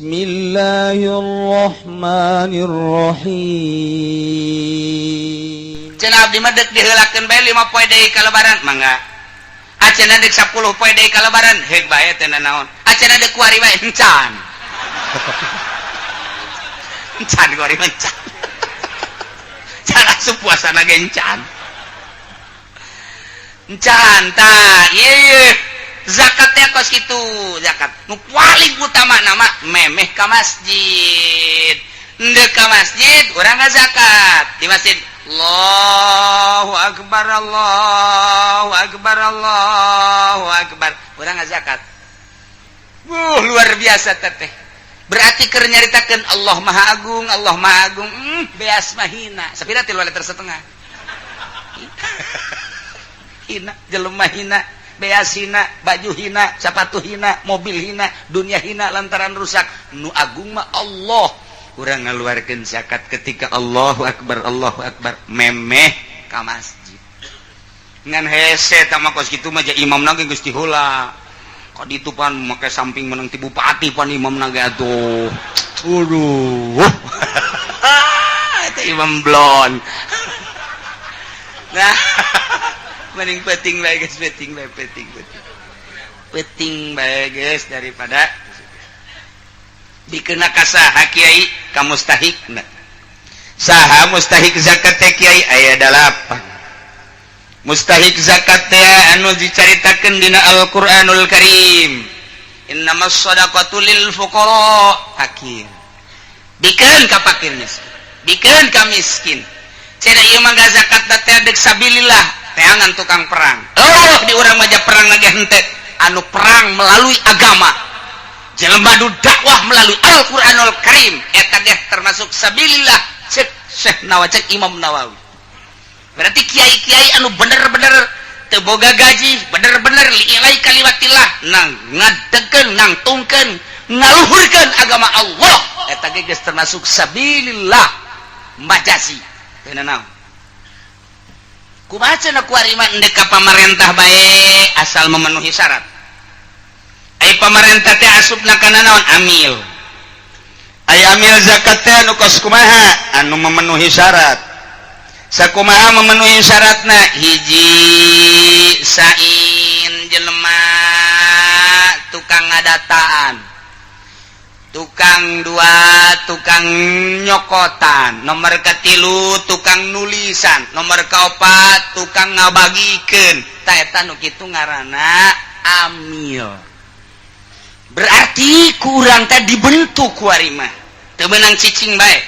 Bismillahirrahmanirrahim. Cenah abdi mah deuk diheulakeun bae 5 poe deui ka lebaran mangga. Acenah deuk 10 poe deui ka lebaran heug bae teh naon. Acenah deuk kuari bae encan. Encan kuari encan. Cara supuasana ge encan. Encan tah ieu zakat teh kos kitu zakat nu paling utama nama memeh ka masjid. Ndeu ka masjid urang zakat di masjid Allahu akbar Allahu akbar Allahu akbar urang zakat. Luar biasa teh. Berarti keur nyaritakeun Allah Maha Agung, Allah Maha Agung. Beas mah hina. Sapira 3 liter setengah. Hina, jelema hina, beas hina, baju hina, sepatu hina, mobil hina, dunia hina lantaran rusak. Nu agung mah Allah. Urang ngaluarkeun zakat ketika Allahu akbar memeh ka masjid. Ngan hese tah mah kos kitu mah ja imamna ge geus diheula. Ka ditu pan make samping menang ti bupati pan imamna ge atuh. Waduh. Eta imam blon. Nah, mending peting bae geus peting bae geus daripada dikena ka saha kiai ka mustahikna. Saha mustahik zakat teh kiai aya 8. Mustahik zakat teh anu dicaritakeun dina Al-Qur'anul Karim. Innamas shadaqatu lil fuqara fakir. Dikeun ka fakir miskin. Dikeun ka miskin. Cenah ieu mah zakat teh deuk sabilillah, teangan tukang perang. Oh, di urang mah perang lagi henteu. Anu perang melalui agama. Jelema nu dakwah melalui Al-Qur'anul Karim eta ge termasuk sabilillah cek Syekh Nawacek Imam Nawawi. Berarti kiai-kiai anu bener-bener teu boga gaji, bener-bener liilai kalimatillah, nang ngadegkeun, nang tungkeun, ngaluhurkeun agama Allah, eta ge geus termasuk sabilillah majasi. Teu naon. Kumaha cenah kuari mah endek ka pamarentah bae asal memenuhi syarat. Ai pamarentah teh asupna kana naon? Amil. Ai amil zakat teh anu kos kumaha? Anu memenuhi syarat. Sakumaha memenuhi syaratna? Hiji sain jelema tukang ngadataan, tukang 2 tukang nyokotan, nomor katilu tukang nulisan, nomor kaopat tukang ngabagikeun. Tah eta nu kitu ngaranna amil. Berarti kurang teh dibentuk kuari mah teu meunang cicing bae.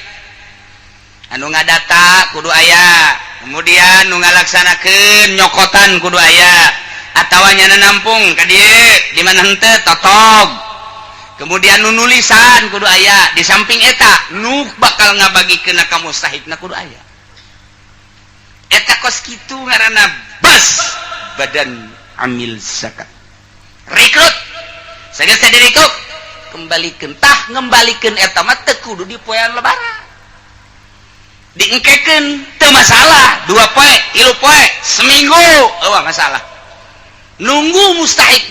Anu ngadata kudu aya, kemudian nu ngalaksanakeun nyokotan kudu aya, atawa nyana nampung ka dieu di mana henteu totog. Kemudian nu nulisan kudu aya, di samping eta nu bakal ngabagikeun ka mustahikna kudu aya. Eta kos kitu ngaranna bas badan amil zakat. Rekrut. Saged direkrut kembalikeun tah ngembalikeun eta mah teu kudu di poean lebaran. Diengkekeun teu masalah 2 poe 3 poe seminggu eueuh masalah nunggu mustahik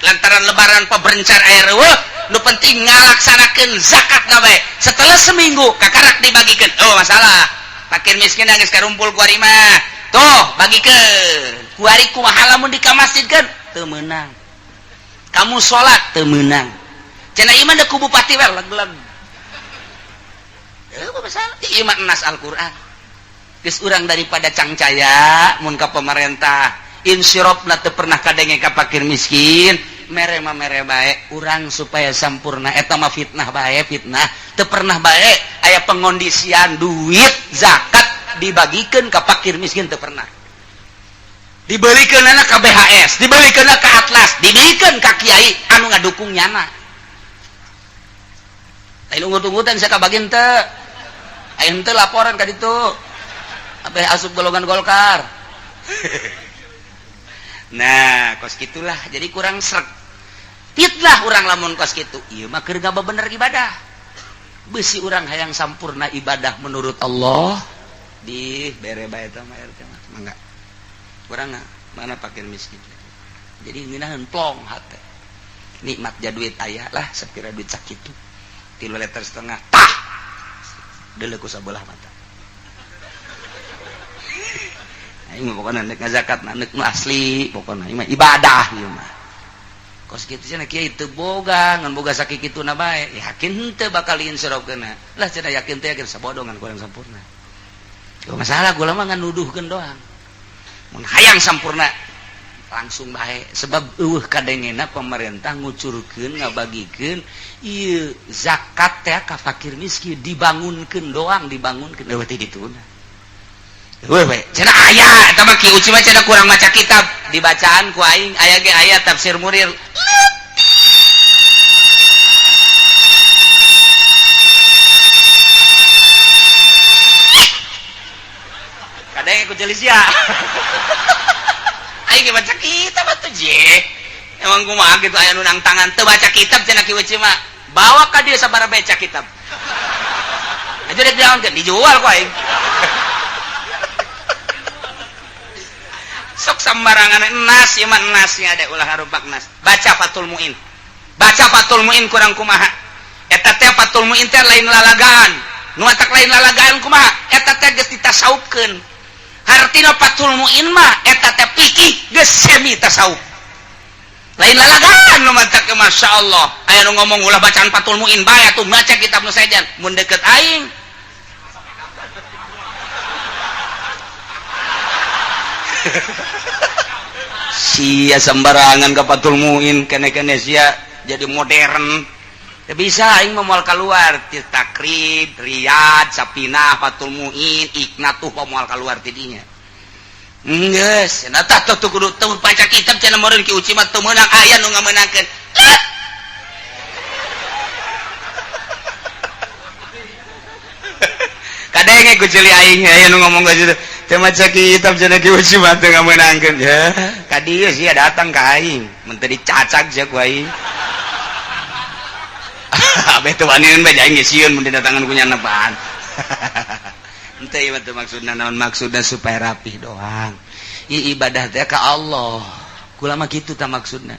lantaran lebaran paberencar aya reueuh nu penting ngalaksanakeun zakatna bae setelah seminggu kakarak dibagikeun eueuh masalah fakir miskin geus karumpul kuari mah tuh bagikeun kuari kumaha lamun di ka masjidkeun teu meunang kamu salat teu meunang cenah ieu mah da ku bupati we leg-leg. Iman nas Al-Quran geus urang daripada cangcaya mun ka pemerintah insirofna teu pernah kadenge ka fakir miskin mere mah mere bae urang supaya sampurna eta mah fitnah bae fitnah teu pernah bae aya pengondisian duit zakat dibagikeun ka fakir miskin teu pernah dibelikeunana ka BHS dibelikeunana ka Atlas dibikeun ka kiai anu ngadukung nyana lain ungut-ungutan saya kabagian teu aya henteu laporan ka ditu abe asup golongan Golkar. Nah kos gitulah jadi kurang sreg fitlah urang lamun kos kitu ieu mah keur bener ibadah beusi urang hayang sampurna ibadah menurut Allah di bere bae eta mah mangga urang mana fakir miskin jadi ngeunaheun plong hate nikmat duit aya lah sepira duit sakitu 3,5 liter tah deuleu ku sabelah mata aing mah pokona neuk ngazakat neuk nu asli pokona ieu mah ibadah ieu mah kos kitu cenah kieu teu boga ngan boga sakikituna bae yakin henteu bakal insyrofkeuna lah cenah yakin teh yakin sabodongan kurang sampurna gak masalah gula mah ngan nuduhkeun doang mun hayang sampurna langsung baik sebab kadangena pemerintah ngucurkeun ngabagikeun ieu zakat teh ka fakir miskin dibangunkeun doang dibangunkeun eueuh teh dituna eueuh we cenah aya eta mah ki uci mah cenah kurang maca kitab dibacaan ku aing aya ge aya tafsir Murir kadang aku jelisia aing baca kitab atuh je emang kumaha kitu aya nu nang tangan teu baca kitab cenah kieu mah bawa ka dieu sabaraha baca kitab aja rek diawankeun dijual ku aing sok sambarangan nas ieu mah nasnya ada ulah harupak nas baca Fathul Muin kurang kumaha eta teh Fathul Muin teh lain lalagaan nu atak lain lalagaan kumaha eta teh geus ditasawufkeun hartina Fathul Muin mah eta teh fikih geus semi tasawuf lain lalagaan nu mah teh masyaallah aya nu ngomong ulah bacaan Fathul Muin bae atuh baca kitab nu saejan mun deukeut aing sia sembarangan ka Fathul Muin kene-kene sia jadi modern teu bisa aing mah moal kaluar ti Takrib, Riyad, Sapinah, Fathul Muin, Iqnatuh moal kaluar ti dinya. Geus, cenah tah tuh kudu teu baca kitab cenah meureun ki uci mah teu meunang aya nu ngamenangkeun. Kadenge ku ceuli aing aya nu ngomong ka situ. Teu maca kitab cenah ki uci mah teu ngamenangkeun. Ya, ka dieu sia datang ka aing, mun teu dicacak sia ku aing. Abeh teu wani bae aing geus sieun mun didatangan ku nya nepaan. Henteu ieu teh maksudna naon maksudna supaya rapih doang. Ieu ibadah teh ka Allah. Kula mah kitu tah maksudna.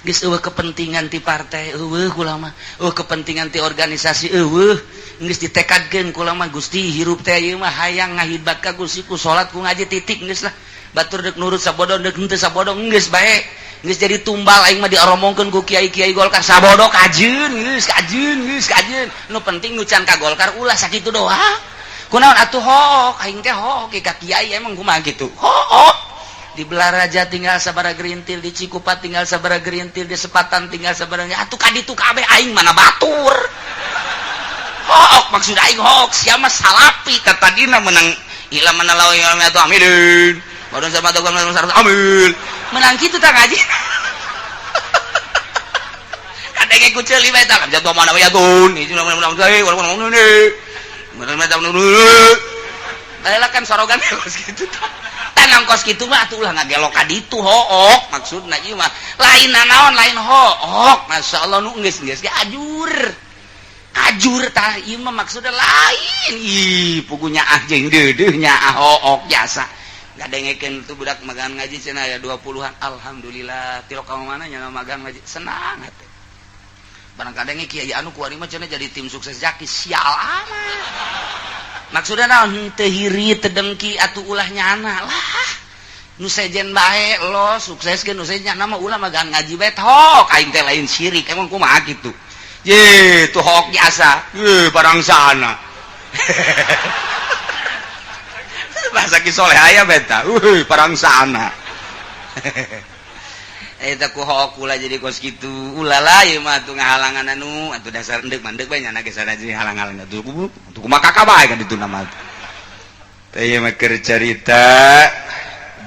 Geus eueuh kepentingan ti partai, eueuh kula mah. Eueuh kepentingan ti organisasi, eueuh. Geus ditekadkeun kula mah Gusti hirup teh ieu mah hayang ngahibat ka Gusti ku salat ku ngaji titik geus lah. Batur deuk nurut sabodo deuk henteu sabodo geus bae. Geus jadi tumbal aing mah dioromongkeun ku kiai-kiai Golkar sabodo kajeun geus kajeun. Nu penting nu can ka Golkar ulah sakitu doang. Kunaon atuh hook aing teh hook ka kiai emang kumaha kitu. Hook di Belaraja tinggal sabaraha gerintil, di Cikupa tinggal sabaraha gerintil, di Sepatan tinggal sabaraha atuh ka ditu kabeh aing mana batur. Hook maksud aing hook sia mah salapi tadina menang ila manalaw yang atuh amilin. Baru sama tuh amil. Menang kitu tah ngaji. Kadang ku ceuli bae tah jatuh mana ya tun. Itu menang saya walaupun ngomong ni. Menang dulu. Baheula kan sorogan kos kitu tah. Tanang kos kitu mah atuh ulah ngagelok ka ditu hook maksudna ieu mah. Lain naon lain hook. Masyaallah nu geus ge ajur. Ajur tah ieu mah maksudna lain. Ih pugunya ah jeung deudeuh nya hook jasa. Ngadengekeun tuh budak magang ngaji cenah aya 20-an alhamdulillah tilok ka mana nya magang ngaji senang hate barang kadenge kiai anu kuari mah cenah jadi tim sukses jaki sial amat maksudna naon teu hiri teu dengki atuh ulah nyana lah nu sejen bae lo sukseskeun nu sejen nyana mah ulah magang ngaji bae hok aing teh lain syirik emang kumaha kitu ye tuh hok biasa ye barang sana bahasa kisoleh aya beta parang sana eta ku hook ulah jadi kos kitu ulala ieu mah atuh ngahalangan anu atuh dasar endek mandek bae nyana ge sana jadi halang-halang atuh kumaha bae ka ditu nama teh ieu mah keur carita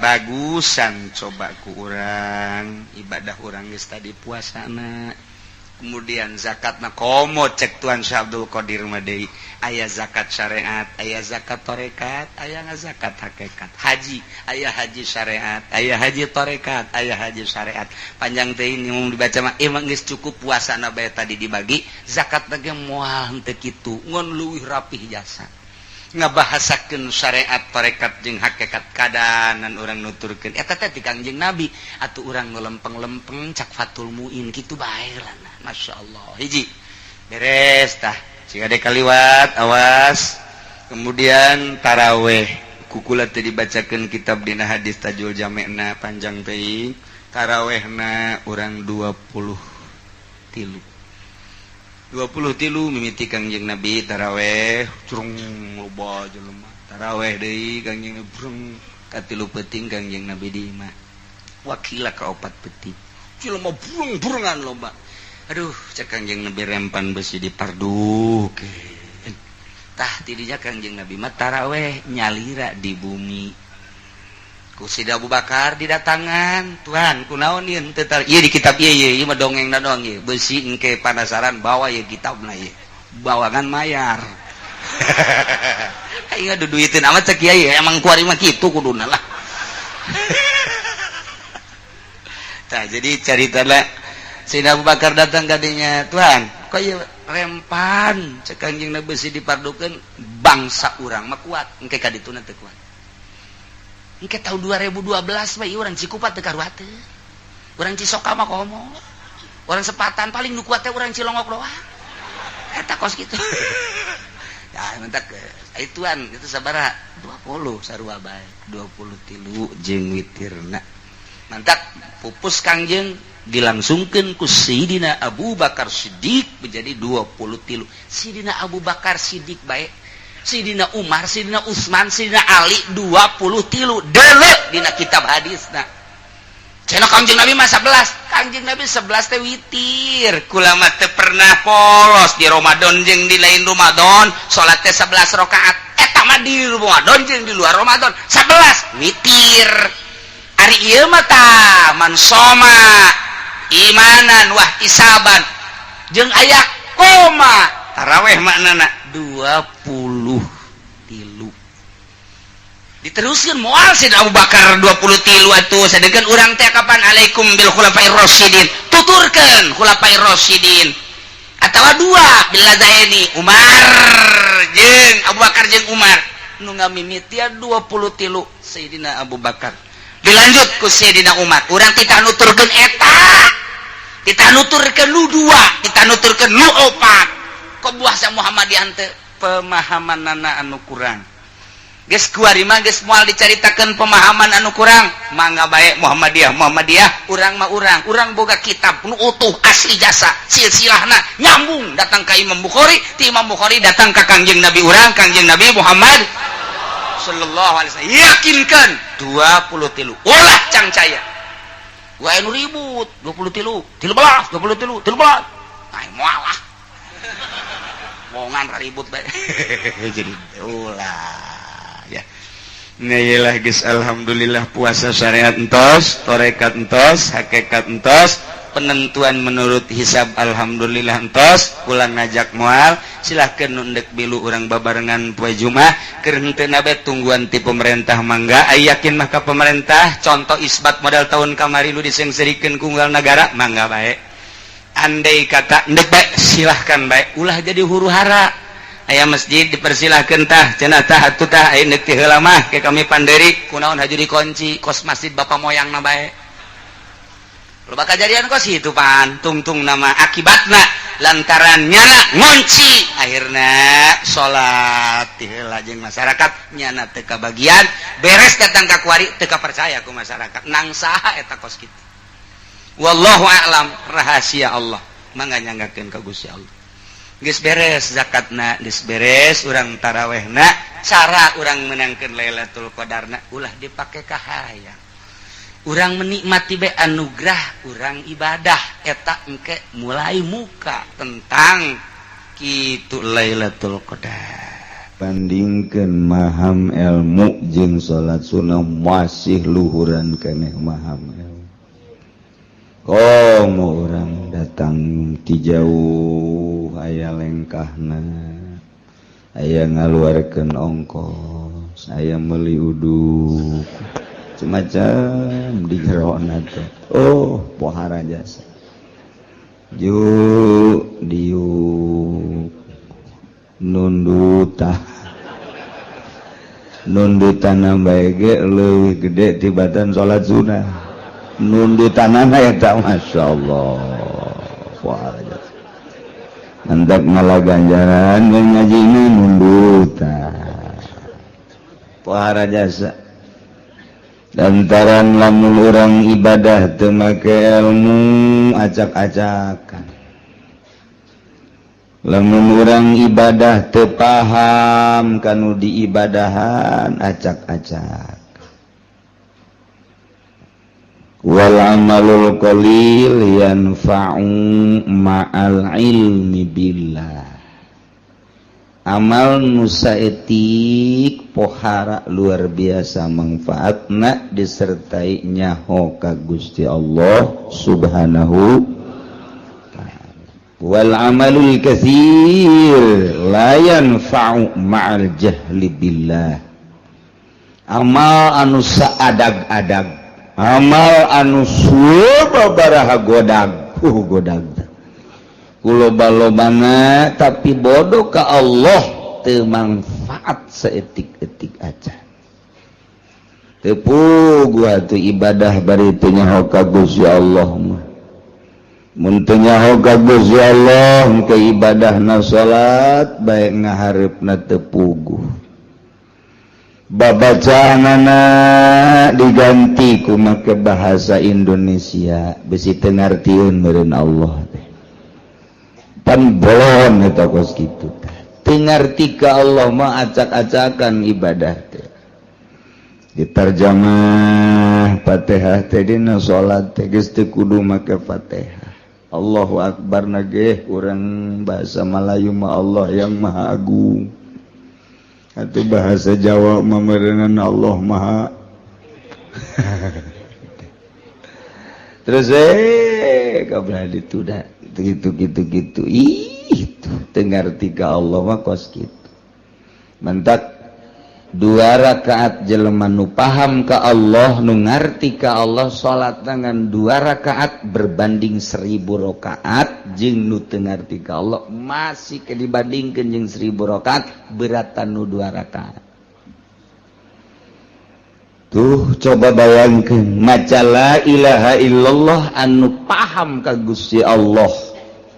bagusan coba ku urang ibadah urang geus tadi puasana kemudian zakatna komo cek Tuan Syekh Abdul Qadir mah deui aya zakat syariat aya zakat tarekat aya zakat hakikat haji aya haji syariat aya haji tarekat aya haji syariat panjang teh ini mun dibaca mah emang geus cukup puasana bae tadi dibagi zakat teh moal henteu kitu ngon leuwih rapih jasa ngabahasakeun syariat tarekat jeung hakikat kadanan urang nuturkeun eta teh ti Kangjeng Nabi atuh urang nu lempeng-lempeng cak Fathul Muin kitu bae lah masyaallah hiji beres tah cing ade kaliwat awas kemudian taraweh kukula teh dibacakeun kitab dina hadis Tajul Jame'na panjang teuing tarawehna urang 23 mimiti Kangjeng Nabi taraweh curung loba jelema taraweh deui Kangjeng Nabi brung ka 3 peuting Kangjeng Nabi di imah wakila ka 4 peuting jelema burung-burungan loba aduh cek Kangjeng Nabi rempan besi di pardukeun tah ti dinya Kangjeng Nabi mah taraweh nyalira di bumi ku Sidi Abu Bakar didatangan Tuhan kunaon ieu teu ieu di kitab ieu mah dongengna doang ieu beusi engke panasaran bawa ieu kitabna ieu bawangan mayar aing duduiteun amat cek kiai emang kuari mah kitu kuduna lah tah jadi caritana Sidi Abu Bakar datang ka dinya Tuhan kok ieu rempan cek Kangjeng Nabi beusi dipardukeun bangsa urang mah kuat engke ka dituna teu kuat engke tahun 2012 mah ieu urang Cikupat teu karuat teu. Urang Cisoka mah komo. Urang Sepatan paling nu kuat teh urang Cilongok doang. Eta kos kitu. Ya mentak ituan itu sabaraha 20 sarua bae 23 jeung witirna. Mantak pupus Kangjeng dilangsungkeun ku Sayyidina Abu Bakar Siddiq menjadi 23. Sayyidina Abu Bakar Siddiq bae Sidina Umar, Sidina Utsman, Sidina Ali 23 deuleu dina kitab hadisna. Cenah Kangjeng Nabi mah 11. Kangjeng Nabi 11 teh witir. Kula mah teu pernah polos di Ramadan jeung di lain Ramadan, salat teh 11 rakaat. Eta mah di Ramadan jeung di luar Ramadan 11 witir. Ari ieu mah tah man soma imanan wah isaban jeung aya koma taraweh maknana 23 diteruskeun moal Sayyidina Abu Bakar 23 atuh sadegan urang teh kapan alaikum bil khulafair rasyidin tuturkeun khulafair rasyidin atawa 2 bil ladaini Umar jeung Abu Bakar jeung Umar nu ngamimitian 23 Sayyidina Abu Bakar dilanjut ku Sayyidina Umar urang titah nuturkeun eta titah nuturkeun nu 2 titah nuturkeun nu 4 buasa Muhammadiyah teh pemahamanana anu kurang geus kuari mah geus moal dicaritakeun pemahaman anu kurang mangga bae Muhammadiyah urang mah urang boga kitab nu utuh asli jasa silsilahna nyambung datang ka Imam Bukhari ti Imam Bukhari datang ka Kangjeng Nabi urang Kangjeng Nabi Muhammad sallallahu alaihi wasallam yakinkeun 23 ulah cangcaya wae nu ribut 23 ai moal lah bongan ribut bae jadi ulah ya nyalah geus alhamdulillah puasa syariat entos tarekat entos hakikat entos penentuan menurut hisab alhamdulillah entos ulang ngajak moal silahkeun nu endek bilu urang babarengan poe Jumat keur henteu na bae tungguan ti pemerintah mangga aya yakin mah ka pemerintah contoh isbat modal tahun kamari lu disengserikeun ku unggal negara mangga bae andai kata endek bae silahkan bae ulah jadi huru hara aya masjid dipersilahkeun tah cenah tah atuh tah endek ti heula mah ke kami panderi kunaon haju dikunci kos masjid bapa moyangna bae loba kajadian kos itu pan tungtung nama akibatna lantaran nyana ngunci akhirna salat ti heula jeung masyarakat nyana teu kabagian beres datang ka kuari teu kapercaya ku masyarakat nang saha eta kos kitu wallahu a'lam rahasia Allah mangga nyanggakeun ka Gusti Allah geus beres zakatna geus beres urang tarawehna cara urang menangkeun Lailatul Qadarna ulah dipake ka hayang urang menikmati be anugerah urang ibadah eta engke mulai muka tentang kitu Lailatul Qadar bandingkeun maham ilmu jeung salat sunah masih luhuran keneh maham ilmu orang datang ti jauh aya lengkahna aya ngaluarkeun ongkos aya meuli uduk semacam di jerona teh pohara jasa juk diuk nundutah nun di tanah bae ge leuwih gede tibatan salat sunah nun di tanahna eta masyaallah pohara jasa hendak ngalah ganjaran ngaji ini mundutan pohara jasa lantaran lamun urang ibadah teu make ilmu acak-acakan lamun urang ibadah teu paham kanu diibadahan acak-acak wal amalul qalil yanfa'u ma'al ilmi billah amal nu saeutik pohara luar biasa manfaatna disertai nyaho ka Gusti Allah subhanahu wal amalul katsir la yanfa'u ma'al jahli billah amal anu saadag-adag amal anu sababaraha godag loba-lobana tapi bodoh ka Allah teu manfaat saeutik-eutik aja teu puguh atuh ibadah bari teu nyaho ka Gusti Allah mah mun teu nyaho ka Gusti Allah ke ibadahna salat bae ngahareupna teu puguh babacaanana diganti ku make bahasa Indonesia bisi teu ngartieun meureun Allah teh pan bolon eta kos kitu teu ngarti ka Allah mah acak-acakan ibadah teh ditarjamah Fatihah teh dina salat teh geus teu kudu make Fatihah Allahu akbar na ge urang bahasa Melayu mah Allah yang maha agung atuh bahasa Jawa mah meureunna Allah maha terus kablah ditu da gitu itu tengarti ka Allah mah kos kitu mentak 2 rakaat jelema nu paham ka Allah nu ngarti ka Allah salat dengan 2 rakaat berbanding 1000 rakaat jeung nu teu ngarti ka Allah masih ke dibandingkeun jeung 1000 rakaat beratan nu 2 rakaat tuh coba bayangkeun maca la ilaha illallah anu paham ka Gusti Allah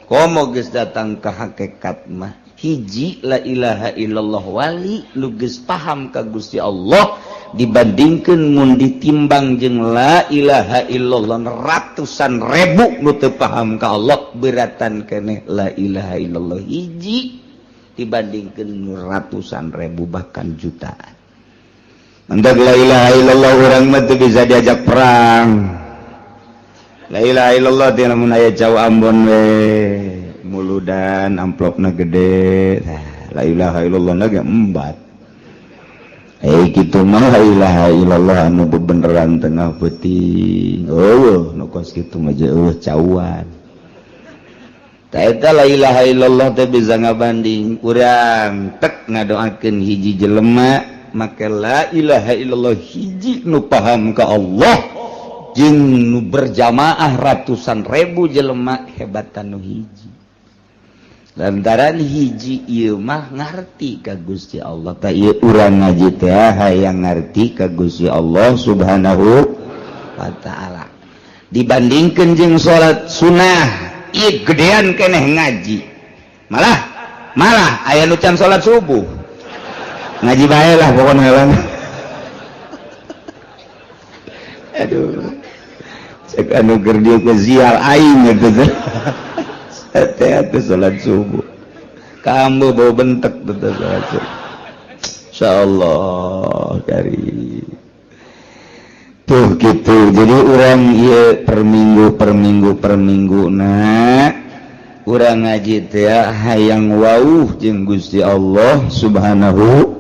komo geus datang ka hakikat mah hiji la ilaha illallah wali nu geus paham ka Gusti Allah dibandingkeun mun ditimbang jeung la ilaha illallah ratusan ribu nu teu paham ka Allah beratan keneh la ilaha illallah hiji dibandingkeun ratusan ribu bahkan jutaan. Mendak la ilaha illallah urang mah teu bisa diajak perang. La ilaha illallah teh lamun aya cau Ambon we muludan amplopna gede. La ilaha illallah na ge embat. Kitu mah la ilaha illallah anu bebeneran tengah peuting. Nu kos kitu mah eueuh cauan. Ta eta la ilaha illallah teh bisa ngabanding urang tek ngadoakeun hiji jelema maka la ilaha illallah hiji nu paham ka Allah jeung nu berjamaah ratusan ribu jelema hebatan nu hiji lantaran hiji ieu mah ngarti ka Gusti Allah ta ieu urang ngaji teh hayang ngarti ka Gusti Allah subhanahu wa ta'ala dibandingkeun jeung salat sunah ieu gedean keneh ngaji malah aya nu can salat subuh ngaji bae lah pokoknya lah aduh cek anu keur dieu ke ziar aing gitu teh salat subuh kamu bau bentek betul salat subuh insyaallah karim tuh gitu jadi urang ieu per minggu nah urang ngaji teh hayang wauh jeung Gusti Allah subhanahu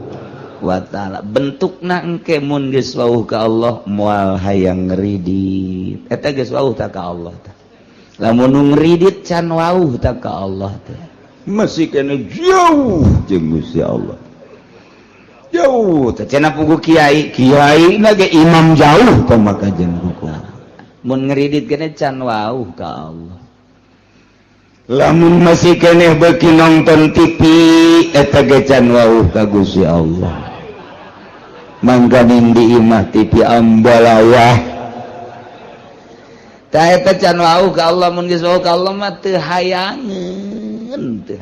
wa ta'ala bentukna engke mun geus wauh ka Allah moal hayang ngridit eta geus wauh ta ka Allah tah lamun nu ngridit can wauh ta ka Allah teh masih kana jauh jeung Gusti Allah jauh teh cenah pugu kiai na ge imam jauh tah maka jeung ruku mun ngridit keneh can wauh ka Allah lamun masih keneh beuki nonton TV eta ge can wauh ka Gusti Allah mangganing di imah TV ambalawah ta eta can wauh ka Allah mun geus wauh ka Allah mah teu hayangeun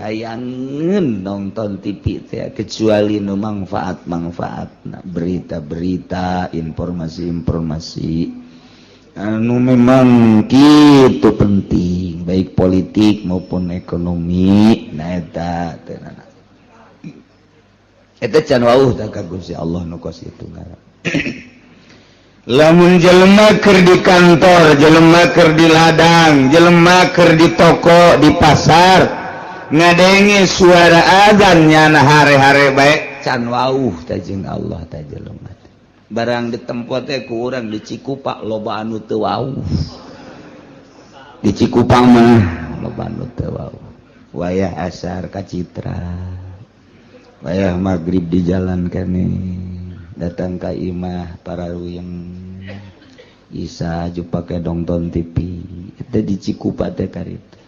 nonton TV teh kecuali nu manfaatna berita-berita informasi anu memang kitu penting baik politik maupun ekonomi nah eta can wauh tah ka Gusti Allah nu kos itu ngaran lamun jelema keur di kantor jelema keur di ladang jelema keur di toko di pasar ngadenge suara azan nyana hare-hare bae can wauh tah jeung Allah tah jelema barang ditempo teh ku urang di Cikupa loba anu teu wauh di Cikupa mah loba anu teu wauh wayah asar ka Citra wayah magrib di jalan kene datang ka imah para ruyeng Isa jupake nonton TV itu di Cikupa teh karita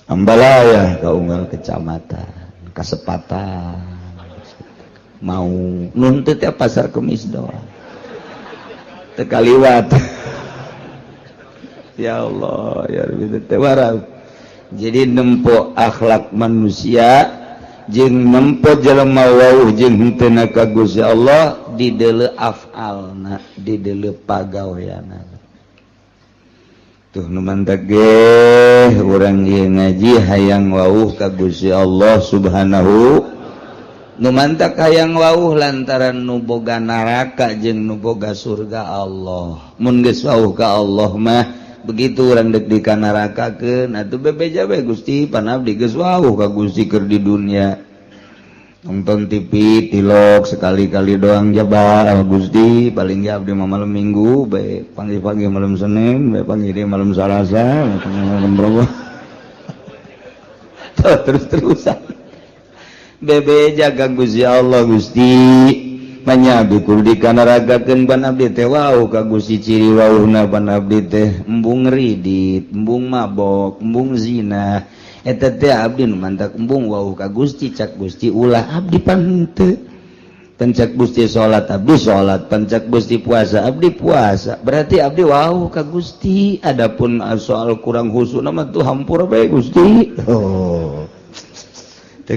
ambalaya ka unggal kecamatan kasepatan mau nuntut ya pasar Kemis doang tekaliwat ya Allah ya Rabbi teh warau jadi nempo akhlak manusia jeung nempo jelema wauh jeung henteu ka Gusti Allah di deuleu afalna di deuleu pagaweana tuh nu mantap ge urang ieu ngaji hayang wauh ka Gusti Allah subhanahu nu mantap hayang wauh lantaran nu boga neraka jeung nu boga surga Allah mun geus wauh ka Allah mah begitu urang dek di ka nerakakeun atuh bebeja we Gusti panabdi geus wauh ka Gusti keur di dunia nonton TV tilok sekali-kali doang jabal Gusti paling ge abdi mah malam Minggu bae pagi-pagi malam Senin bae pagi di malam Salasa malam Rabu terus-terusan bebe jaga Gusti Allah Gusti manyabikul di kana ragakeun ban abdi teh wauh ka Gusti ciri wauhna ban abdi teh embung ridit embung mabok embung zina eta teh abdi nu mantap embung wauh ka Gusti cak Gusti ulah abdi pan henteu pencak Gusti salat abdi salat pencak Gusti puasa abdi puasa berarti abdi wauh ka Gusti adapun soal kurang khusyuk mah tuh hampura bae Gusti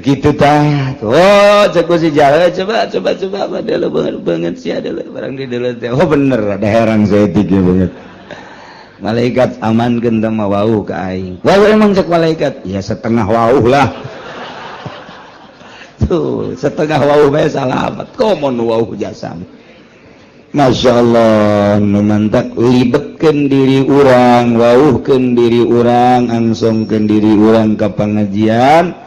kitu tah oh cek Gusti jahe coba padahal banget sih adalah barang di dalam teh oh bener ada herang saya tiga banget malaikat amankeun teh mah wauh ka aing wauh emang cek malaikat ya setengah wauh lah tuh setengah wauh bae salamat komo nu wauh jasam Masya Allah nu mantap libetkeun diri urang wauhkeun diri urang angsongkeun diri urang ka pangajian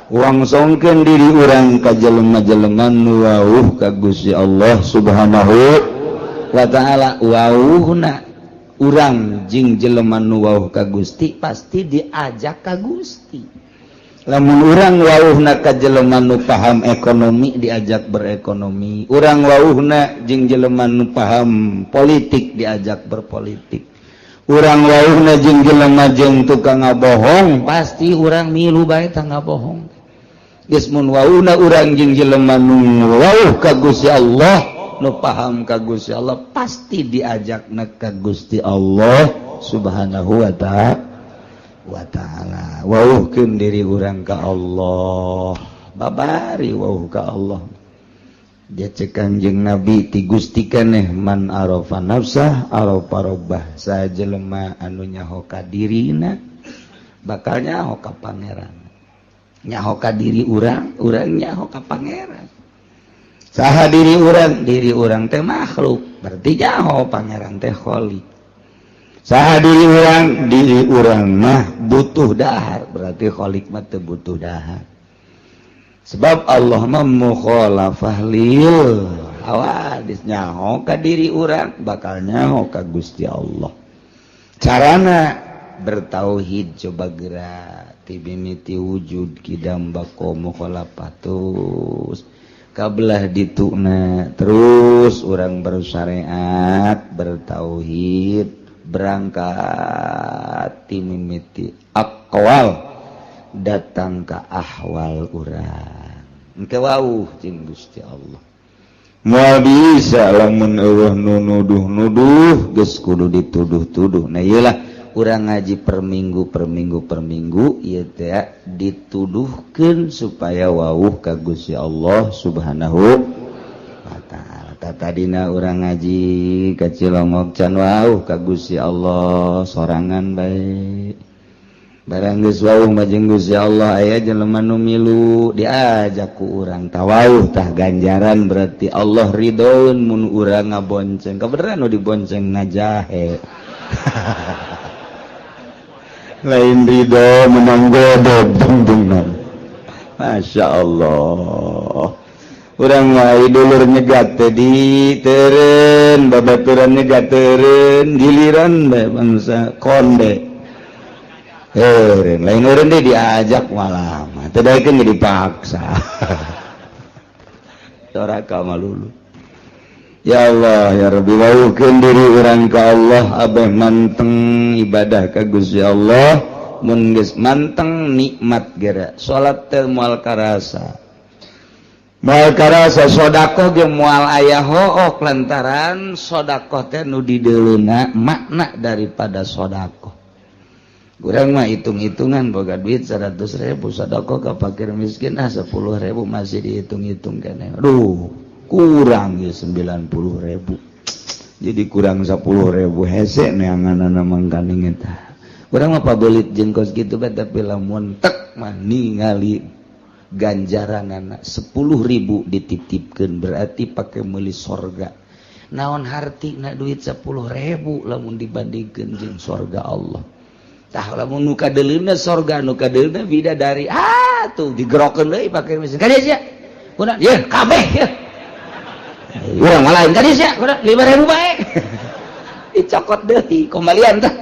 wangsongkeun diri urang ka jelema-jelema nu wauh ka Gusti Allah subhanahu wa ta'ala wauhna urang jeung jelema nu wauh ka Gusti pasti diajak ka Gusti lamun urang wauhna ka jelema nu paham ekonomi diajak berekonomi urang wauhna jeung jelema nu paham politik diajak berpolitik urang wauhna jeung jelema jeung tukang ngabohong pasti urang milu bae tah ngabohong geus mun wauhna urang jeung jelema nu wauh ka Gusti Allah nu paham ka Gusti Allah pasti diajakna ka Gusti Allah subhanahu wa ta'ala wauhkeun diri urang ka Allah babari wauh ka Allah dia cek Kanjeng Nabi ti Gusti keneh man arafa nafsah arafa rabbah sajelema anu nyaho ka dirina bakal nyaho ka pangeran nyaho ka diri urang nyaho ka pangeran saha diri urang teh makhluk berarti nyaho pangeran teh khaliq saha diri urang mah butuh dahar berarti khaliq mah teu butuh dahar sebab Allah mah mukhalafah lil hawadis nyaho ka diri urang bakal nyaho ka Gusti Allah carana bertauhid coba gerak tibimiti wujud kidam bako mukhalafatus kabelah dituna terus orang bersyariat bertauhid berangkat timimiti aqwal datang ke ahwal urang engke wauh jeung Gusti Allah moal bisa lamun eueuh nu nuduh geus kudu dituduh-tuduh. Nah iyalah urang ngaji per minggu ieu teh dituduhkeun supaya wawuh ka Gusti Allah Subhanahu wa taala. Tadina urang ngaji ka Cilongok can wawuh ka Gusti Allah sorangan bae. Barang geus wawuh mah jeung Gusti Allah aya jelema nu milu diajak ku urang tawawuh tah ganjaran berarti Allah ridhoeun mun urang ngabonceng. Kabeneran nu dibonceng najahe. Lain ridho menang godog dungdungan. Masya Allah. Urang wae dulur nyegat teh diteureun babaturan nyegat teureun giliran bae bangsa konde. Lain orang dia diajak malah tidak kan dipaksa. Doraka malulu. Ya Allah ya Rabbi wawukeun diri urang ka Allah abeh manteng ibadah ka Gusti Allah mun geus manteng nikmat geura salat teh moal karasa sedekah ge moal aya hook lantaran sedekah teh nu dideuluna makna daripada sedekah. Kurang mah hitung-hitungan boga duit 100.000 sedekah ka fakir miskin 10.000 masih dihitung-hitung keneh. Aduh, kurang ya 90.000. Jadi kurang 10.000 hese neanganana mangkaning eta. Kurang mah pabelit jeung kos kitu bae tapi lamun tek mah ningali ganjaranana 10.000 dititipkeun berarti pake meuli sorga. Naon hartina duit 10.000 lamun dibandingkeun jeung sorga Allah. Tah lamun nu kadeulina sorga nu kadeulina bidadari tuh digerokeun deui pake mesin kadieu sia kuna ye kabeh ye urang mah lain kadieu sia kuna 5.000 bae dicokot deui kembalian tah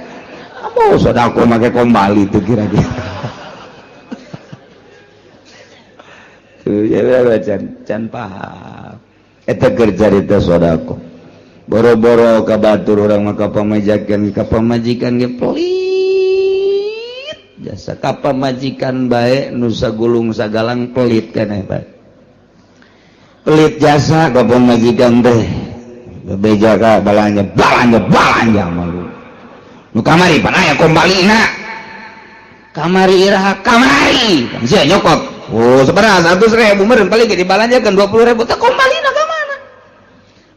apa sodako make kembali tuh kira-kira tuh ya can paham eta keur carita sodako boro-boro ka batur urang mah ka pamajikan ge pelit jasa ka majikan bae nu sagulung sagalang pelit keneh bae pelit jasa ka majikan teh bebeja ka balanja malu nu kamari panaya kombalina kamari iraha kamari sia nyokot sabaraha 100.000 meureun paling ge dibalanjakeun 20.000 teh kombalina ka mana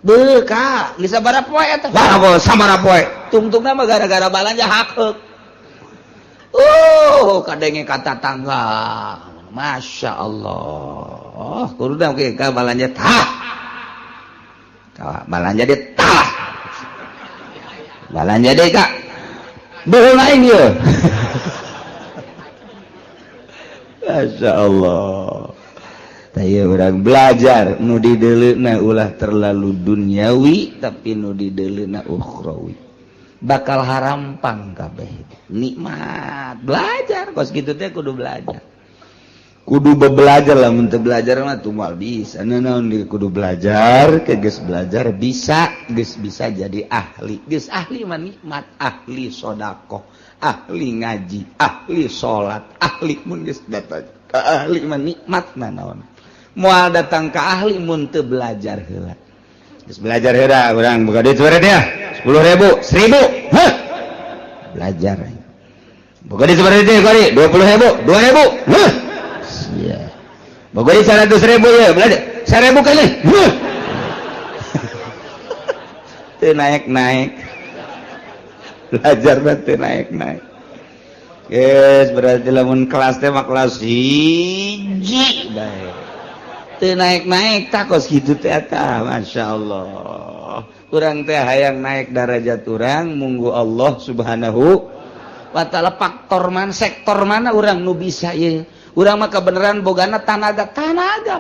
beuka geus sabaraha poe eta sabaraha poe tungtungna mah gara-gara balanja hakeuk. Kadenge kata tangga. Masya Allah. Kudu oke ka balanja tah. Balanja dia tah. Balanja dia Kak. Beul lain ye. Masya Allah. Taya urang belajar nu dideuleuna ulah terlalu duniawi tapi nu dideuleuna ukhrawi. Bakal harampang kabeh nikmat belajar kos gitu teh kudu belajar kudu belajar lah mun teu belajar mah tumal bisa naon kudu belajar ke geus belajar bisa geus bisa jadi ahli geus ahli mah nikmat ahli sedekah ahli ngaji ahli salat ahli mun geus datang ka ahli mah nikmat naon moal datang ka ahli mun teu belajar heula geus belajar heula urang boga duit beureut ya 10.000, 1.000, belajar. Boga di seperti itu kali 20.000, 2.000, sia. Boga di 100.000 ya, belajar 1.000 kali, teu naik. Belajar teu naik. Yes, berarti lamun kelas teh mah kelas 1 bae. Teu naik takos kitu teh eta, masyaallah. Urang teh hayang naik derajat urang munggu Allah Subhanahu wa taala faktor mana sektor mana urang nu bisa ye urang mah kebenaran bogana tanaga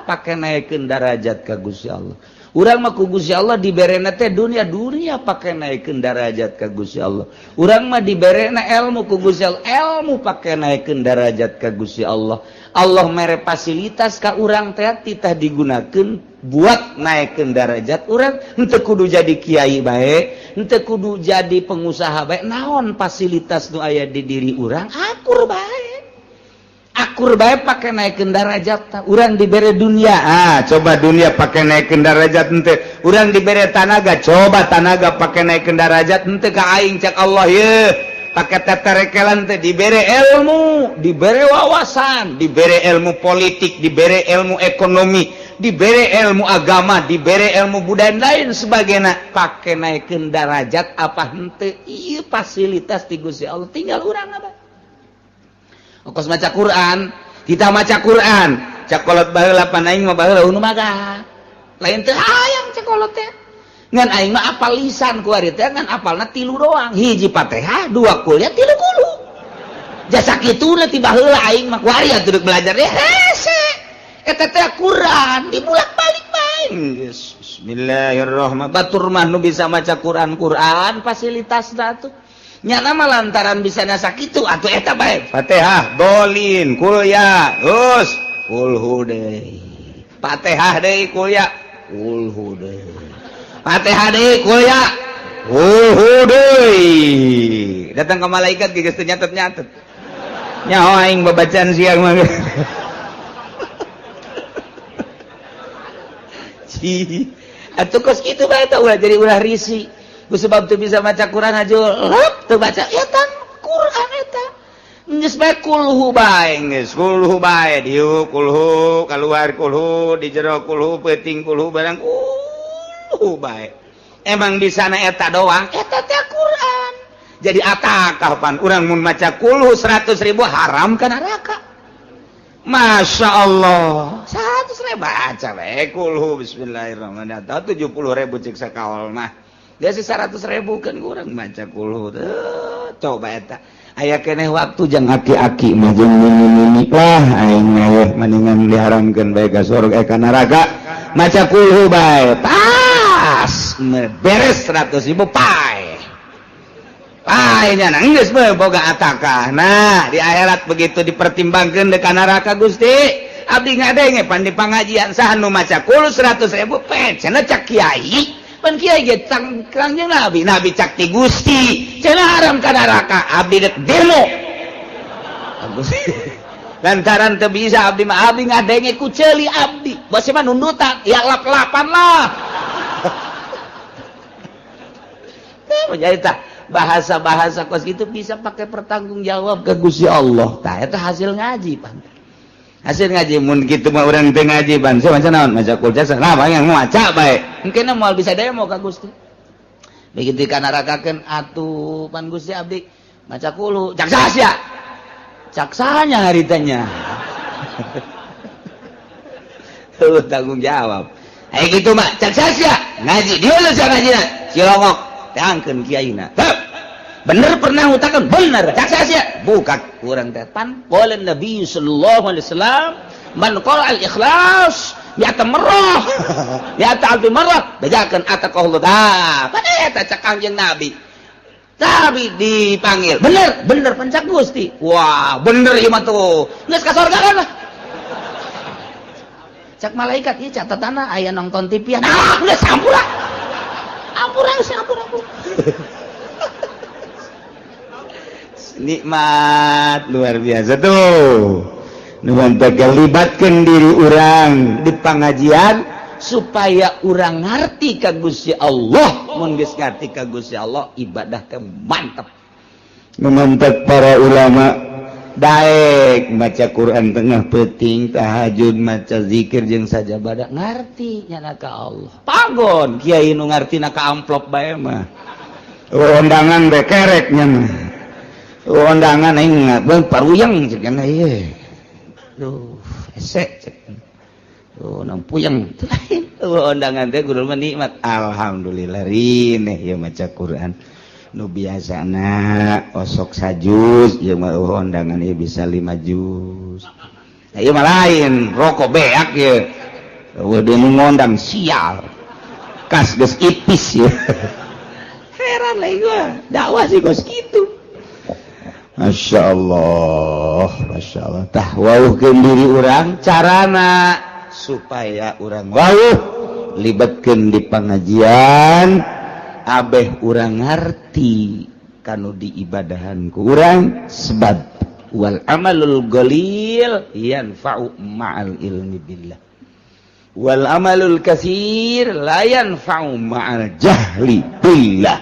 pake naikeun derajat ka Gusti Allah urang mah ku Gusti Allah diberena teh dunia pake naikeun derajat ka Gusti Allah urang mah diberena ilmu ku Gusti Allah ilmu pake naikeun derajat ka Gusti Allah Allah mere fasilitas ka urang teh titah digunakeun buat naikkeun derajat urang henteu kudu jadi kiai bae henteu kudu jadi pengusaha bae naon fasilitas nu aya di diri urang akur bae akur bae pakai naikkeun darajat urang dibere dunia coba dunia pakai naikkeun darajat henteu urang dibere tanaga coba tanaga pakai naikkeun darajat henteu ka aing cak Allah ye pakai tatarekelan teh dibere ilmu dibere wawasan dibere ilmu politik dibere ilmu ekonomi dibere ilmu agama dibere ilmu budaya lain sebagainya pakai naikkeun darajat apa henteu ieu fasilitas ti Gusti Allah tinggal urang apa ongkos maca Quran kita maca Quran cakolot baheula pan aing mah baheula unu maga lain teu hayang cakolot teh ngan aing mah apal lisan ku ari teh ngan apalna 3 doang hiji Fatihah 2 kuliah 3 kulu jasa kituna ti baheula aing mah ku ari atuh belajar hese eta teh Quran dibulak-balik bae geus bismillahirrahmanirrahim batur mah nu bisa maca Quran fasilitasna tuh nya nama lantaran bisa nasa kitu atuh eta bae Fatihah dolin kuliah geus kulhu deui Fatihah deui kuliah kulhu deui Fatihah deui kuliah kulhu deui datang ke malaikat geus teu nyatet-nyatet nyaho aing babacaan siang mah atuh kos kitu bae eta ulah jadi ulah risi ku sebab teu bisa maca Quran aja lep teu baca eta Quran eta geus bae kulhu bae geus kulhu bae dieu kulhu kaluar kulhu di jero kulhu peuting kulhu barang kulhu bae emang bisana eta doang eta teh Quran jadi atakah pan urang mun maca kulhu 100.000 haram ka neraka Masya Allah 100.000 baca bae kulhu bismillahirrahmanirrahim 70.000 cek sakaol mah dia sih 100.000 kan kurang maca kulhu coba eta aya keneh waktu jang aki-aki mah jeung mini-mini lah aing mah mendingan diharamkeun bae ka surga ka neraka maca kulhu bae pas beres 100.000 pae nya geus bae boga atakah nah di akhirat begitu dipertimbangkeun deuk ka neraka Gusti abdi ngadenge pan di pangajian saha nu maca kulhu 100.000 pe cenah cak kiai pan kiai ge kangjeng nabi cak ti Gusti cenah haram ka neraka abdi dek demo lantaran teu bisa abdi mah abdi ngadenge ku ceuli abdi bose mah nundutan ya lap-lapan lah jadi tah bahasa-bahasa kos gitu bisa pakai pertanggung jawab ke Gusti Allah tah eta hasil ngaji pan hasil ngaji mun kitu mah urang teu ngaji pan saya maca naon maca kul jasa nah yang maca bae engkeuna moal bisa demo ka Gusti begitu kana rakakeun atuh pan Gusti abdi maca kulu cak saha cak sahanya haritanya tuh tanggung jawab aya kitu mah cak saha ngaji dieu asa ngajina cilongok tangkeun kiaina bener pernah ngutakeun bener cak saha bukan urang teh pan qala Nabi sallallahu alaihi wasallam man qala al-ikhlas mi'ata marrah mi'ata alfi marrah bejakeun ataqallahu pada eta cak kanjeng Nabi tapi dipanggil bener pencak Gusti wah bener ieu mah tuh geus ka surga kan cak malaikat ieu catatanna aya nonton TV nah udah sampura ampura nikmat luar biasa tuh nuhun libatkeun diri urang di pangajian supaya urang ngarti ka Gusti Allah mun geus ngarti ka Gusti Allah ibadah teh mantep mantep para ulama daek maca Quran tengah peuting tahajud maca zikir jeung sajadah ngarti nya ka Allah pagon kiai nu ngartina ka amplop bae mah undangan bae kerek nya mah undangan aing beung paruyang cek kana ieu duh esek cek tuh nampuyang undangan teh kudu nikmat alhamdulillah rineh ieu maca Quran nu biasana osok sajuz ieu mah undangan ieu bisa 5 juz ieu mah lain rokok beak ieu udah ngondang sial kas geus ipis ieu heran lagi gua dakwah sih kos kitu Masya Allah tah wauhkeun diri urang carana supaya urang wauh libatkeun di pangajian abeh urang ngarti kanu diibadahan ku urang sebab wal amalul qalil yanfa'u ma'al ilmi billah wal amalul katsir la yanfa'u ma'al jahli billah.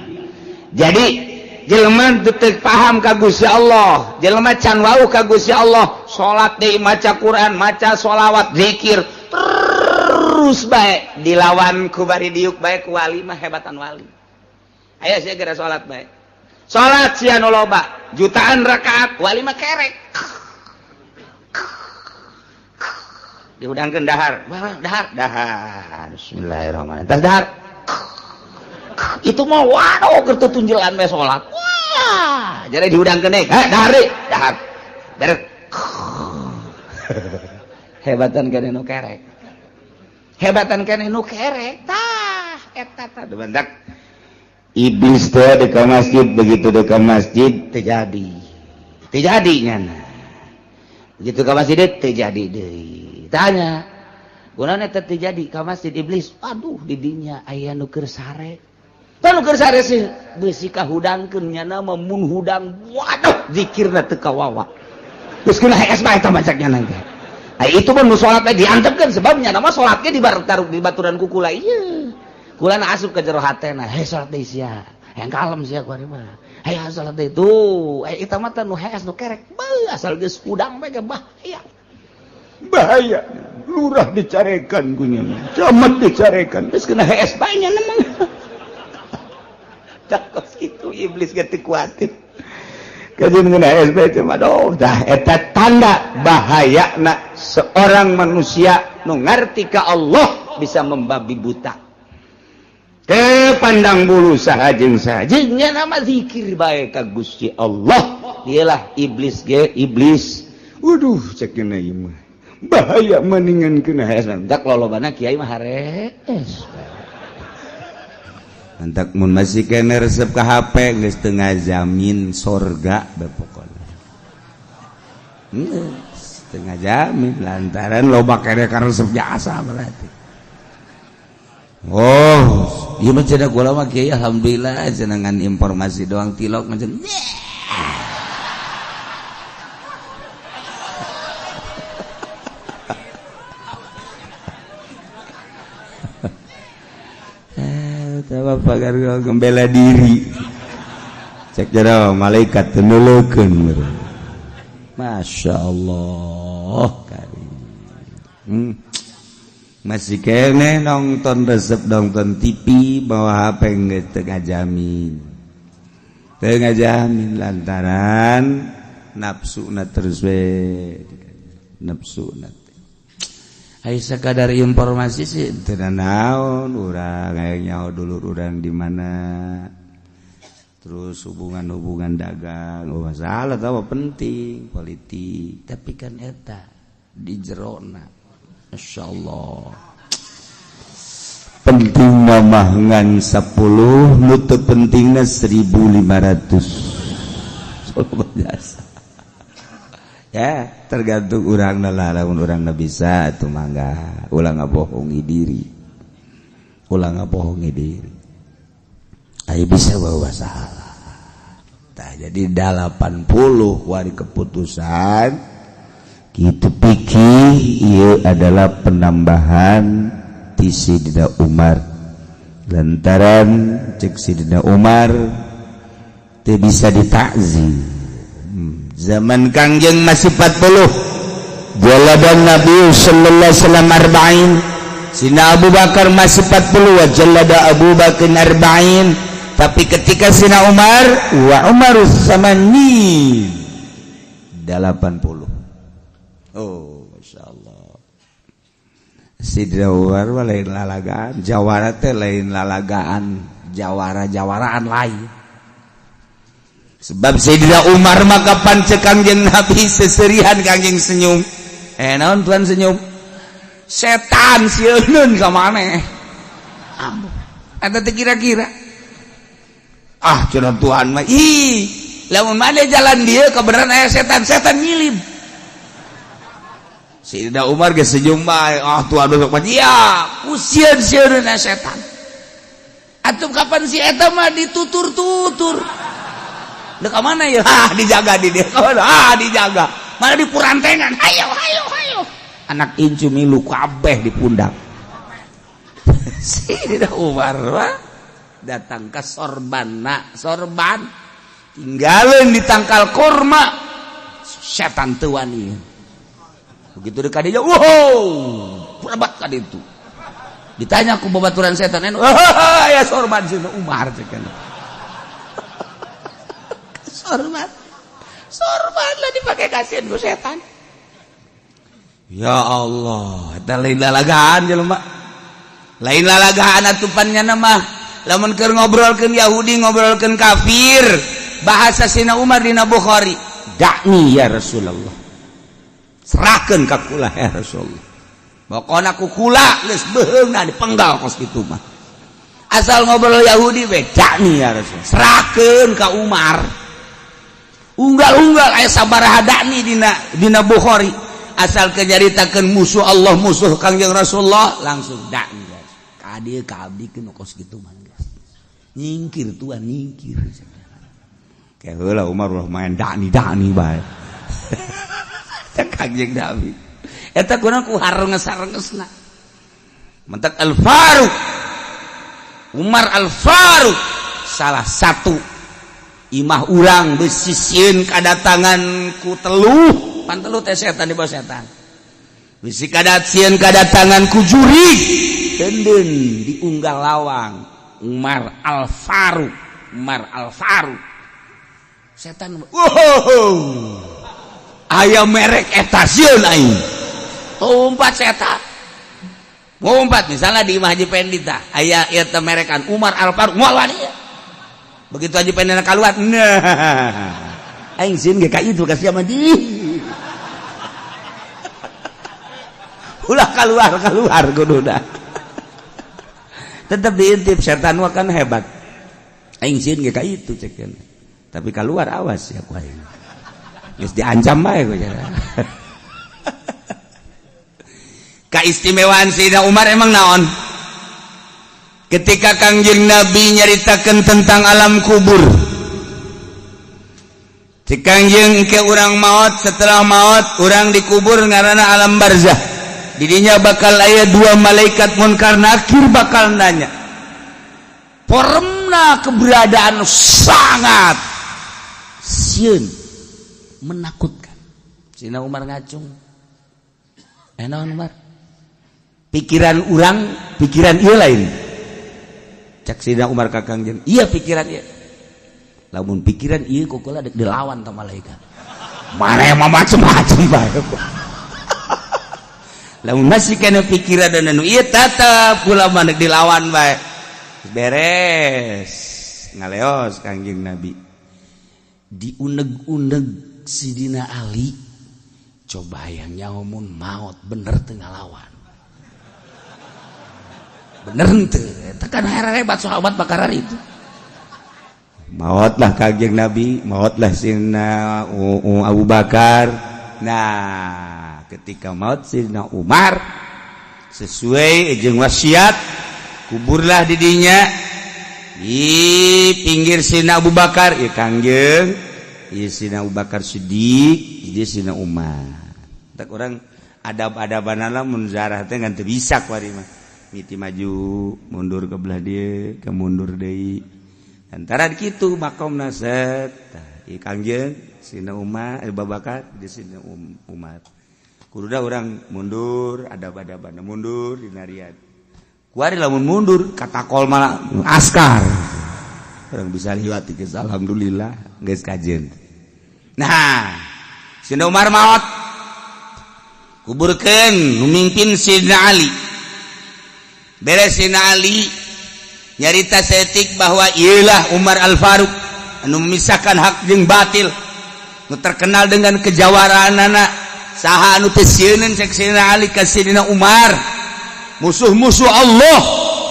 Jadi jelema teu paham ka Gusti Allah, jelema can wau ka Gusti Allah, salat deui, maca Quran, maca sholawat, zikir terus bae dilawan ku bari diuk bae ku wali mah hebatan wali. Aya sia gara salat bae. Salat sia nu loba, jutaan rakaat, wali mah kerek. Diudangkeun dahar, dahar. Bismillahirrahmanirrahim. Tas dahar. Itu mah waduh keur tunjulan we salat. Wah, jadi diudangkeun deui. Dahar deui, dahar. Beres. Hebatan keneh nu kerek. Hebatan keneh nu kerek. Tah, eta tah bentak. Iblis teh dekat masjid, begitu dekat masjid terjadi nyana. Begitu ke masjid terjadi deui. Tanya, kunaon eta terjadi ka masjid iblis? Aduh di dinya aya nu keur sare. Tah nu keur sare sih beusi kahudangkeun nyana mah mun hudang waduh zikirna teu kawawa. Geus kena hees bae eta macaknya nanti. Itu pun nu salat teh diantepkeun sebabnya nama salat ge dibaturan ku kula ieu. Kula na asup ke jero hatena, hei salat deui sia. Hayang kalem sia ku ari mah. Hayang salat deui tuh. Eta mah teh nu hees nu kerek. Asal geus hudang bae ge bahaya. Bahaya. Lurah dicarekan ku nya. Camat dicarekan. Geus kena hees bae nya mah. Takos kitu iblis ge teu kuatin. Kajian kena hees bae teh mah doh. Dah eta tanda bahayana seorang manusia nu ngarti ka Allah bisa membabi buta. Pandang bulu sahajeng nya nama zikir bae ka Gusti Allah. Dialah iblis ge iblis. Waduh cek kena ieu mah. Bahaya mendingan kena hees. Dak lolobana kiai mah harees. Antak mun masih kena resep ka HP geus teu ngajamin sorga bae pokona. Teu ngajamin lantaran loba kene ka resep jasa berarti. Oh, ieu mah cenah kula mah kiai alhamdulillah cenangan informasi doang tilok macam. Tawa pagar gembela diri. Cek jero malaikat teu nuleukeun. Masya Allah karim. Masih kene nonton resep nonton TV bawa HP nggak tengah jamin lantaran nafsu na terus nafsu na. Ayo sekadar informasi sih tidak naon urang kayak nyaho dulu urang di mana terus hubungan dagang masalah tahu penting politik tapi kan eta di jerona. Masya Allah penting mah ngan 10 nutup pentingnya 1.500 biasa ya tergantung orang lamun orang bisa itu mangga ulang ngabohongi diri ayo bisa bawa salah jadi 80 wari keputusan itu pikir ia adalah penambahan ti Sidina Umar lantaran cek Sidina Umar teu bisa ditakzim zaman Kangjeng masih 40 jaladan Nabi sallallahu alaihi wasallam 40 Sidina Abu Bakar masih 40 wa jalada Abu Bakar 40 tapi ketika Sidina Umar wa Umarus samani 80. Oh, Masya Allah. Sidina Umar lain lalagaan, jawara teh lain lalagaan, jawaraan lain. Sebab Sidina Umar mah kapan cek Kangjeng Nabi seserihan Kangjeng senyum. Naon tuan senyum? Setan sieun ka maneh. Ambo. Eta teh kira-kira. Cenah Tuhan mah lamun maneh jalan dieu kebenaran aya setan ngilim. Sidina Umar ge senyum bae, Tuhan besok mah ya, usieun-sieun setan. Atuh kapan si eta mah ditutur-tutur. Dek mana ya? Dijaga di dia. Dijaga. Mana di purantengan. Hayo. Anak incu milu kabeh di pundak. Sidina Umar datang ke sorban tinggalin di tangkal kurma setan tuan ini begitu dekat dia lebat kan itu ditanya aku babaturan setan ya sorban Sidina Umar sorban lah dipakai kasihan ku setan ya Allah itu lain lalagaan jelema lain lalagaan atupannya nama lamun keur ngobrolkeun Yahudi ngobrolkeun kafir bahasa Sidina Umar dina Bukhari dakni ya Rasulullah serahkeun ka kula ya Rasulullah pokona ku kula geus beheungna dipenggal kos kitu mah asal ngobrol Yahudi we dakni ya Rasul serahkeun ka Umar unggal-unggal aya sabaraha dakni dina Bukhari asal kenyaritakeun musuh Allah musuh Kangjeng Rasulullah langsung dakni ka dieu ka abdi keun kos kitu mah nyingkir tuan nyingkir kayak heula Umar ulah main dakni bae Kangjeng Nabi eta kunaon ku harenges-harengesna mentek Al-Faruq Umar Al-Faruq salah satu imah urang besisieun kadatangan ku teluh pan teluh teh setan di bawah setan bisi kadatieun kadatangan ku juri deundeun diunggal lawang Umar Al-Faruq setan aya merek eta sieun aing umpat setan ngumpat misalnya di Imah Haji Pendi tah aya ieu teh merekan Umar Al-Faruq moal wani begitu Haji Pendi kaluar nah aing sieun ge ka itu ka sia mah di ulah keluar kuduna tetap diintip setan mah kan hebat aing sieun ge ka itu cekeun tapi keluar awas ya ku aing geus diancam bae ku cenah kaistimewaan Sayyidina Umar emang naon ketika Kangjeng Nabi nyaritakeun tentang alam kubur si Kangjeng ke urang maot setelah maot urang dikubur ngaranna alam barzah didinya bakal aya dua malaikat munkar nakir bakal nanya poremna keberadaan sangat sieun menakutkan Sayyidina Umar ngacung naon Umar pikiran urang pikiran ieu lain cak Sayyidina Umar ka Kangjeng iya pikiran ieu lamun pikiran ieu kukula dek dilawan ta malaikat mana mah macem-macem bae lamun masih kana pikiran dan anu ieu tetep kula mah dilawan bae beres ngaleos Kangjeng Nabi diuneg-uneg Sidina Ali coba yang nyamun maut bener teu ngalawan bener teu eta kan hebat sahabat bakar itu maut lah Kangjeng Nabi maut lah Sidina Abu Bakar nah ketika maut Sidina Umar sesuai jeung wasiat kuburlah didinya di pinggir Sidina Abu Bakar ya Kangjeng ieu Sidina Abu Bakar Siddiq ieu Sidina Umar tak orang adab-adabanana mun zarah teh ngan teu bisa kuari mah miti maju mundur ke belah dieu ke mundur deui antara kitu makomna set ieu Kangjeng Sidina Umar Abu Bakar di Sidina Umar kududa urang mundur adab-adabana mundur dina riad kuari lamun mundur katakol malah askar orang bisa liwat geus alhamdulillah geus kajen nah Sidina Umar maot kuburkeun nu mimpin Sidina Ali beres Sidina Ali nyarita setik bahwa ieulah Umar Al-Faruq anu memisahkan hak jeung batil nu terkenal dengan kejawaraanana saha anu teu sieun cek Sidina Ali ka Sidina Umar musuh-musuh Allah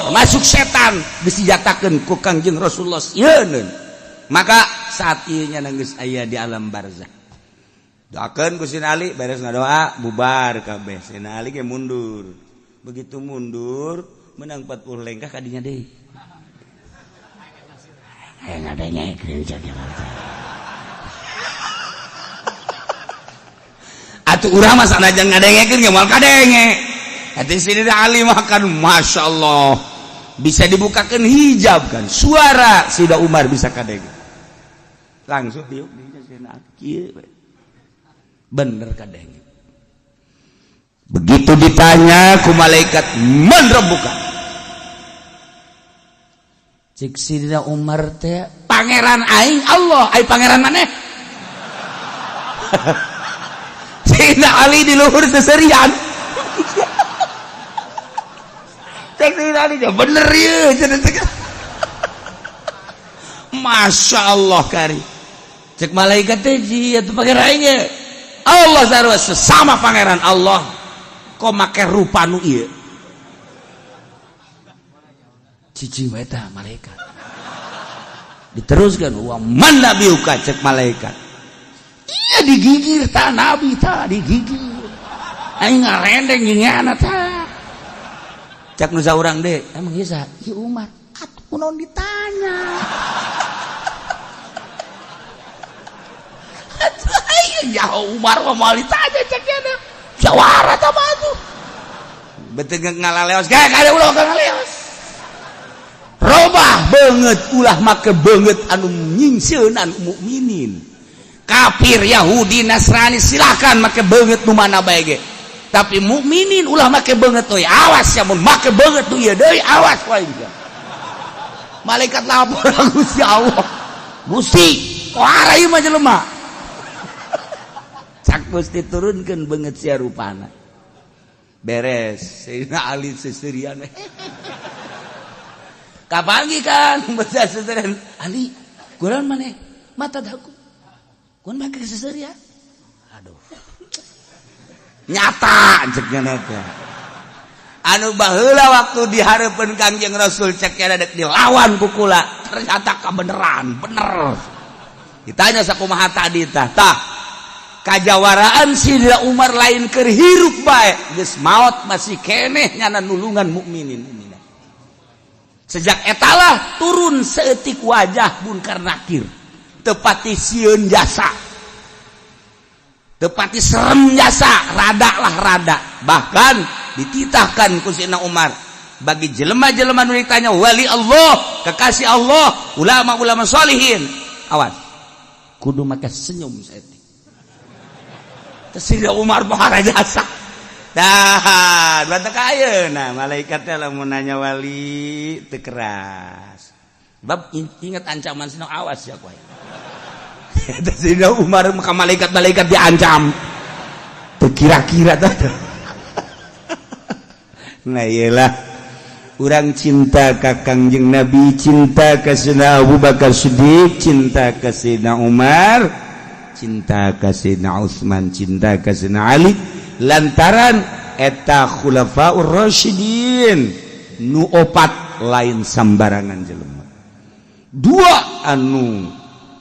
termasuk setan disijatakeun ku Kangjeng Rasulullah sieun maka saat ieu nya geus aya di alam barzah doakeun ku Sidina Ali beres ngadoa bubar kabeh Sidina Ali ge mundur begitu mundur menang 40 lengkah kadinya deui aya ngadanya gereja atuh urang mah sanajan ngadengekeun ge moal kadenge atuh Sayyidina Ali makan Masya Allah bisa dibukakan hijab kan suara Sayyidina Umar bisa kadenge langsung diuk bener kadenge begitu ditanya ku malaikat man rabbuka cik Sayyidina Umar teh pangeran aing Allah ai pangeran maneh Sayyidina Ali di luhur seserian cek Sayyidina Ali bener ya Masya Allah kari cek malaikat teh itu pangeran aing Allah sarua sesama pangeran Allah kok make rupa nu ieu cici we tah malaikat diteruskan wa man nabiuka cek malaikat iya digigir tah nabi tah digigir aing ngarendeng ngingeana tah cek nu saurang deh emang ieu saha ieu Umar atuh kunaon ditanya atuh aing jauh Umar mah moal ditanya cek nya jawara tah mah atuh beuteung ngalaleos kae kada ulah ngaleos robah banget ulah make banget anu nyingseunan mukminin kafir Yahudi Nasrani silakan make banget nu mana bae ge tapi mukminin ulah make banget euy awas ya mun make banget tu ieu deui awas wae malaikat lapor Gusti Allah Gusti kuara ieu mah jelema cak Gusti turunkeun banget sia rupana beres Sayyidina Ali seserian kapangi kan baca seserian Ali kunaon maneh mata daku kun make seserian aduh nyata cekna teh anu baheula waktu dihareupeun Kangjeng Rasul cek aya dek dilawan ku kula ternyata kabeneran bener ditanya sakumaha tadi tah kajawaraan Sayyidina Umar lain keur hirup bae geus maot masih keneh nyana nulungan mukminin sejak etalah turun seetik wajah Munkar Nakir tepati sieun jasa tepati serem jasa rada bahkan dititahkan ku Sayyidina Umar bagi jelema-jelema nu ditanya wali Allah kekasih Allah ulama-ulama sholihin awas kudu make senyum saeutik Sayyidina Umar bahara jasa dah bantah kaya nah malaikat teh lamun nanya wali teu keras bab ingat ancaman sino awas ya kowe eta Sayyidina Umar maka malaikat diancam teu kira-kira tah nah iyalah urang cinta ka Kangjeng Nabi cinta ka Sayyidina Abu Bakar Siddiq cinta ka Sayyidina Umar cinta ka Sayyidina Utsman cinta ka Sayyidina Ali lantaran eta khulafaur rasyidin nu opat lain sambarangan jelema dua anu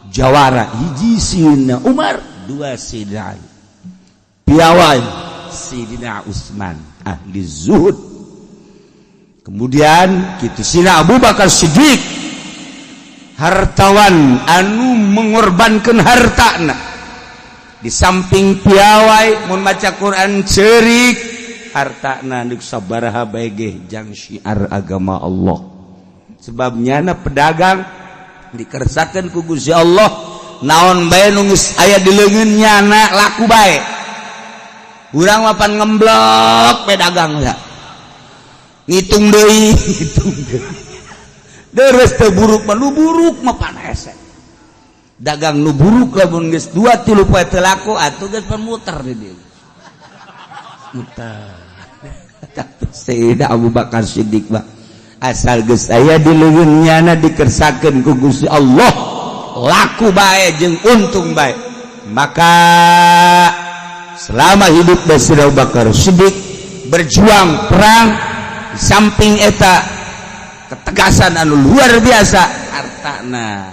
jawara hiji Sayyidina Umar dua Sayyidina Ali piawai Sayyidina Utsman ahli zuhud kemudian kitu Sayyidina Abu Bakar Siddiq hartawan anu mengorbankan hartana di samping piawai mun maca Quran ceurik hartana neuk sabaraha bae ge jang syiar agama Allah sebabnya na pedagang dikersakeun ku Gusti Allah naon bae nu geus aya di leungeunnya na laku bae urang mah pan ngemblok pedagang ya ngitung deui deres teu buruk mah nu buruk mah pan hese dagang nu buruk lamun geus 2-3 poe teu laku atuh geus muter di dieu muter Sayyidina Abu Bakar Siddiq mah asal geus aya di leungeunnya dikersakeun ku Gusti Allah laku bae jeung untung bae maka selama hidup Sayyidina Abu Bakar Siddiq berjuang perang di samping eta ketegasan anu luar biasa hartana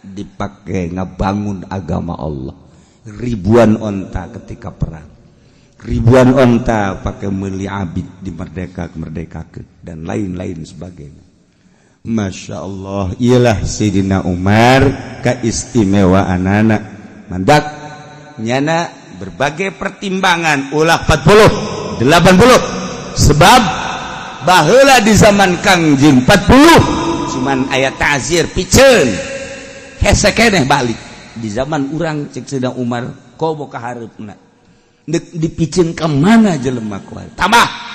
dipakai ngabangun agama Allah ribuan onta ketika perang ribuan onta pakai meuli abid dimerdekakeun dan lain-lain sebagainya Masya Allah ialah Sayyidina Umar kaistimewaanana mandak nyana berbagai pertimbangan ulah 40 80 sebab baheula di zaman Kangjeng 40 cuman ayat ta'zir piceun hese keneh balik di zaman urang cek sedang Umar komo ka hareupna dipicen ke mana jelema kuat tambah